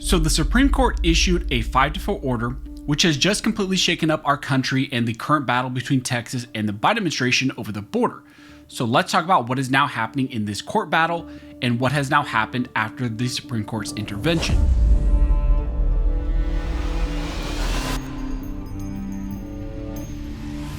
So the Supreme Court issued a 5-4 order, which has just completely shaken up our country and the current battle between Texas and the Biden administration over the border. So let's talk about what is now happening in this court battle and what has now happened after the Supreme Court's intervention.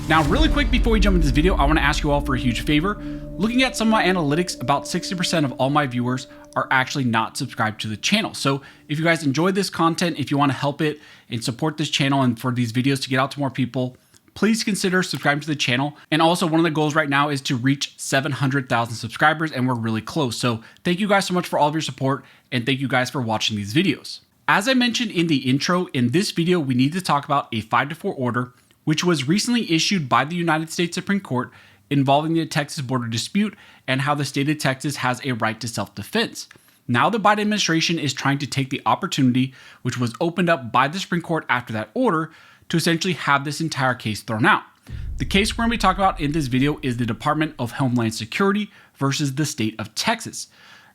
Now, really quick before we jump into this video, I want to ask you all for a huge favor. Looking at some of my analytics, about 60% of all my viewers are actually not subscribed to the channel. So if you guys enjoy this content, if you want to help it and support this channel and for these videos to get out to more people, please consider subscribing to the channel. And also one of the goals right now is to reach 700,000 subscribers, and we're really close. So thank you guys so much for all of your support, and thank you guys for watching these videos. As I mentioned in the intro, in this video, we need to talk about a 5-4 order, which was recently issued by the United States Supreme Court involving the Texas border dispute and how the state of Texas has a right to self-defense. Now the Biden administration is trying to take the opportunity, which was opened up by the Supreme Court after that order, to essentially have this entire case thrown out. The case we're going to be talking about in this video is the Department of Homeland Security versus the state of Texas.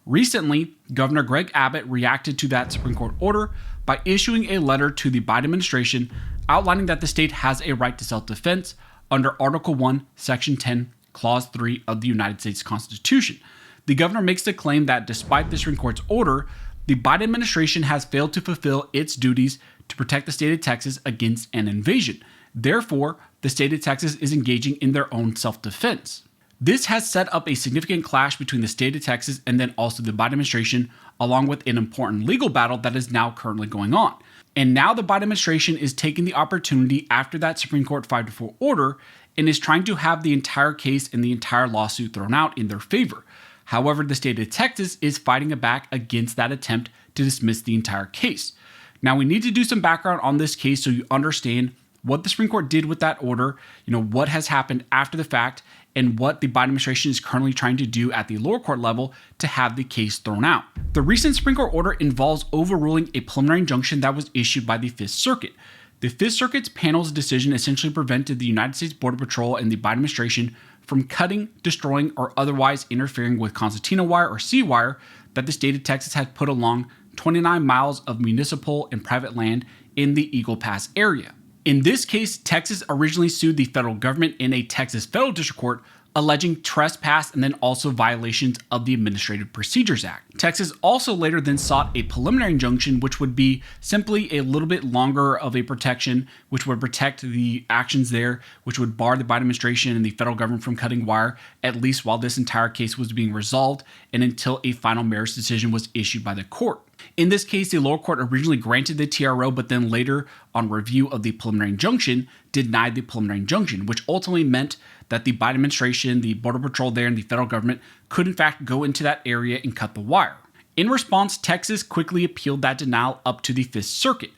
Recently, Governor Greg Abbott reacted to that Supreme Court order by issuing a letter to the Biden administration outlining that the state has a right to self-defense under Article 1, Section 10, Clause 3 of the United States Constitution. The governor makes the claim that despite the Supreme Court's order, the Biden administration has failed to fulfill its duties to protect the state of Texas against an invasion. Therefore, the state of Texas is engaging in their own self-defense. This has set up a significant clash between the state of Texas and then also the Biden administration, along with an important legal battle that is now currently going on. And now the Biden administration is taking the opportunity after that Supreme Court 5-4 order and is trying to have the entire case and the entire lawsuit thrown out in their favor. However, the state of Texas is fighting back against that attempt to dismiss the entire case. Now, we need to do some background on this case so you understand what the Supreme Court did with that order, what has happened after the fact, and what the Biden administration is currently trying to do at the lower court level to have the case thrown out. The recent Supreme Court order involves overruling a preliminary injunction that was issued by the Fifth Circuit. The Fifth Circuit's panel's decision essentially prevented the United States Border Patrol and the Biden administration from cutting, destroying, or otherwise interfering with concertina wire or C-wire that the state of Texas had put along 29 miles of municipal and private land in the Eagle Pass area. In this case, Texas originally sued the federal government in a Texas federal district court alleging trespass and then also violations of the Administrative Procedures Act. Texas also later then sought a preliminary injunction, which would be simply a little bit longer of a protection, which would protect the actions there, which would bar the Biden administration and the federal government from cutting wire, at least while this entire case was being resolved and until a final merits decision was issued by the court. In this case, the lower court originally granted the TRO, but then later, on review of the preliminary injunction, denied the preliminary injunction, which ultimately meant that the Biden administration, the Border Patrol there, and the federal government could in fact go into that area and cut the wire. In response, Texas quickly appealed that denial up to the Fifth Circuit.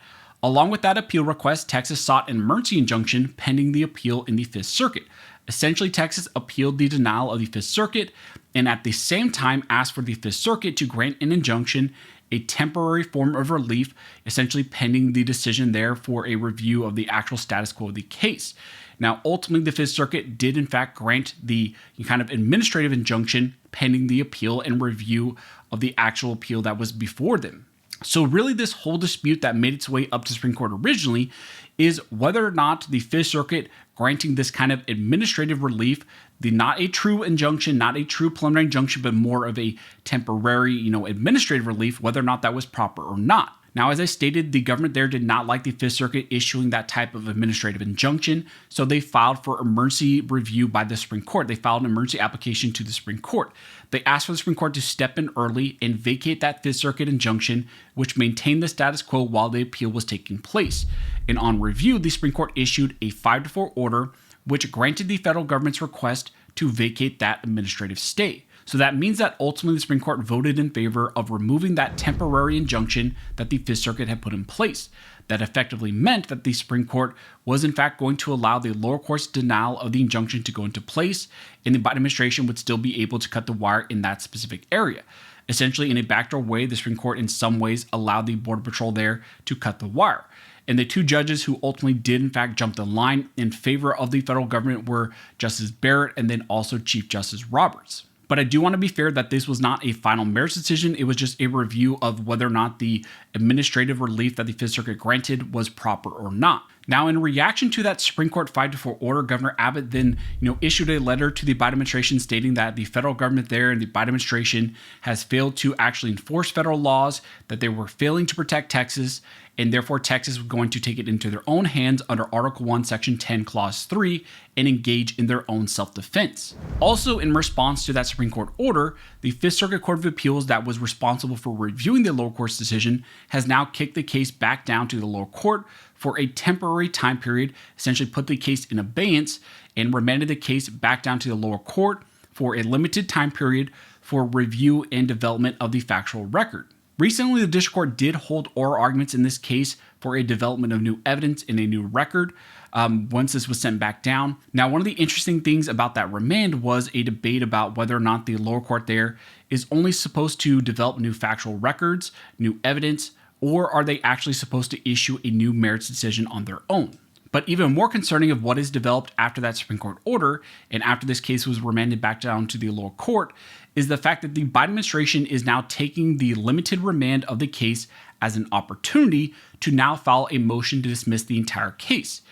Along with that appeal request, Texas sought an emergency injunction pending the appeal in the Fifth Circuit. Essentially, Texas appealed the denial of the Fifth Circuit and at the same time asked for the Fifth Circuit to grant an injunction, a temporary form of relief, essentially pending the decision there for a review of the actual status quo of the case. Now, ultimately, the Fifth Circuit did in fact grant the kind of administrative injunction pending the appeal and review of the actual appeal that was before them. So really, this whole dispute that made its way up to the Supreme Court originally is whether or not the Fifth Circuit granting this kind of administrative relief, not a true injunction, not a true preliminary injunction, but more of a temporary, administrative relief, whether or not that was proper or not. Now, as I stated, the government there did not like the Fifth Circuit issuing that type of administrative injunction, so they filed for emergency review by the Supreme Court. They filed an emergency application to the Supreme Court. They asked for the Supreme Court to step in early and vacate that Fifth Circuit injunction, which maintained the status quo while the appeal was taking place. And on review, the Supreme Court issued a 5-4 order, which granted the federal government's request to vacate that administrative stay. So that means that ultimately the Supreme Court voted in favor of removing that temporary injunction that the Fifth Circuit had put in place. That effectively meant that the Supreme Court was in fact going to allow the lower court's denial of the injunction to go into place, and the Biden administration would still be able to cut the wire in that specific area. Essentially, in a backdoor way, the Supreme Court in some ways allowed the Border Patrol there to cut the wire. And the two judges who ultimately did in fact jump the line in favor of the federal government were Justice Barrett and then also Chief Justice Roberts. But I do want to be fair that this was not a final merits decision. It was just a review of whether or not the administrative relief that the Fifth Circuit granted was proper or not. Now, in reaction to that Supreme Court 5-4 order, Governor Abbott then, issued a letter to the Biden administration stating that the federal government there and the Biden administration has failed to actually enforce federal laws, that they were failing to protect Texas, and therefore Texas was going to take it into their own hands under Article 1, Section 10, Clause 3, and engage in their own self-defense. Also, in response to that Supreme Court order, the Fifth Circuit Court of Appeals that was responsible for reviewing the lower court's decision has now kicked the case back down to the lower court for a temporary time period, essentially put the case in abeyance and remanded the case back down to the lower court for a limited time period for review and development of the factual record. Recently, the district court did hold oral arguments in this case for a development of new evidence in a new record once this was sent back down. Now, one of the interesting things about that remand was a debate about whether or not the lower court there is only supposed to develop new factual records, new evidence, or are they actually supposed to issue a new merits decision on their own? But even more concerning of what is developed after that Supreme Court order and after this case was remanded back down to the lower court is the fact that the Biden administration is now taking the limited remand of the case as an opportunity to now file a motion to dismiss the entire case.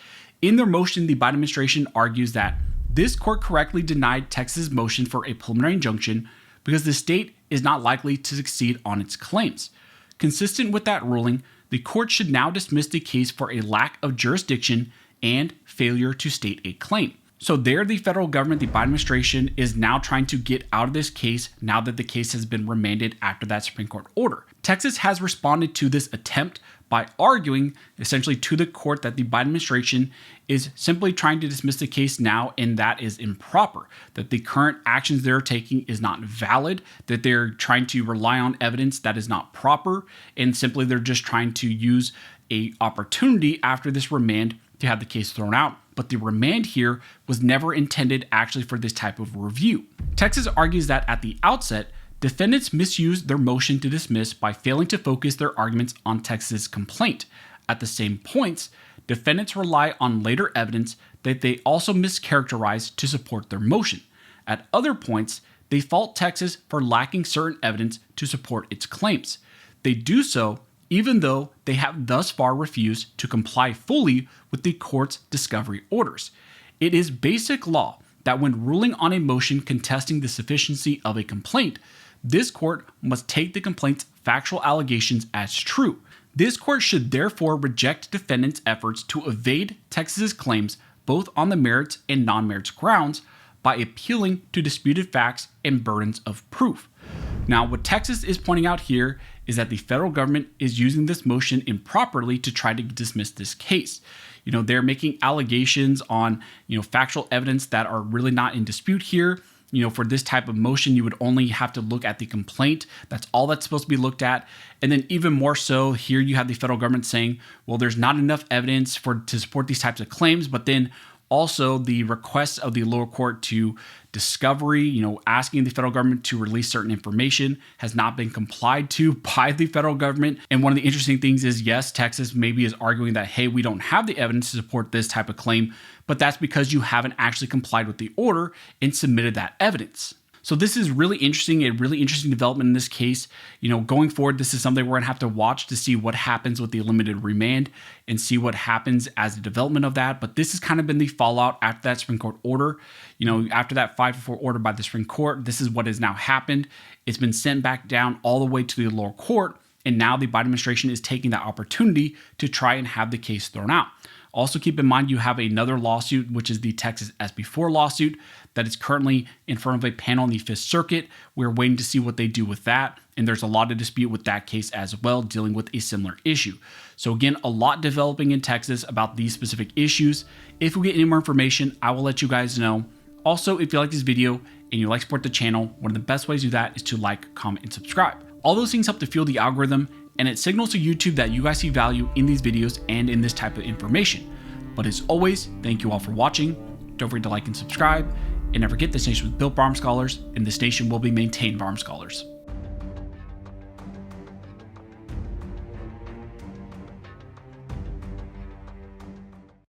In their motion, the Biden administration argues that this court correctly denied Texas' motion for a preliminary injunction because the state is not likely to succeed on its claims. Consistent with that ruling, the court should now dismiss the case for a lack of jurisdiction and failure to state a claim. So there, the federal government, the Biden administration, is now trying to get out of this case now that the case has been remanded after that Supreme Court order. Texas has responded to this attempt by arguing essentially to the court that the Biden administration is simply trying to dismiss the case now, and that is improper, that the current actions they're taking is not valid, that they're trying to rely on evidence that is not proper, and simply they're just trying to use an opportunity after this remand to have the case thrown out. But the remand here was never intended actually for this type of review. Texas argues that at the outset, defendants misused their motion to dismiss by failing to focus their arguments on Texas' complaint. At the same points, defendants rely on later evidence that they also mischaracterized to support their motion. At other points, they fault Texas for lacking certain evidence to support its claims. They do so even though they have thus far refused to comply fully with the court's discovery orders. It is basic law that when ruling on a motion contesting the sufficiency of a complaint, this court must take the complaint's factual allegations as true. This court should therefore reject defendants' efforts to evade Texas's claims both on the merits and non-merits grounds by appealing to disputed facts and burdens of proof. Now, what Texas is pointing out here is that the federal government is using this motion improperly to try to dismiss this case. They're making allegations on, factual evidence that are really not in dispute here. For this type of motion, you would only have to look at the complaint. That's all that's supposed to be looked at. And then even more so, here you have the federal government saying, well, there's not enough evidence to support these types of claims, but then also the request of the lower court to discovery, asking the federal government to release certain information has not been complied to by the federal government. And one of the interesting things is, yes, Texas maybe is arguing that, hey, we don't have the evidence to support this type of claim, but that's because you haven't actually complied with the order and submitted that evidence. So this is really interesting, a really interesting development in this case. Going forward, this is something we're going to have to watch to see what happens with the limited remand and see what happens as the development of that. But this has kind of been the fallout after that Supreme Court order. After that 5-4 order by the Supreme Court, this is what has now happened. It's been sent back down all the way to the lower court. And now the Biden administration is taking that opportunity to try and have the case thrown out. Also keep in mind you have another lawsuit, which is the Texas SB4 lawsuit that is currently in front of a panel in the Fifth Circuit. We're waiting to see what they do with that. And there's a lot of dispute with that case as well, dealing with a similar issue. So again, a lot developing in Texas about these specific issues. If we get any more information, I will let you guys know. Also, if you like this video and you like to support the channel, one of the best ways to do that is to like, comment, and subscribe. All those things help to fuel the algorithm, and it signals to YouTube that you guys see value in these videos and in this type of information. But as always, thank you all for watching. Don't forget to like and subscribe, and never forget this nation was built by armed scholars, and this nation will be maintained by armed scholars.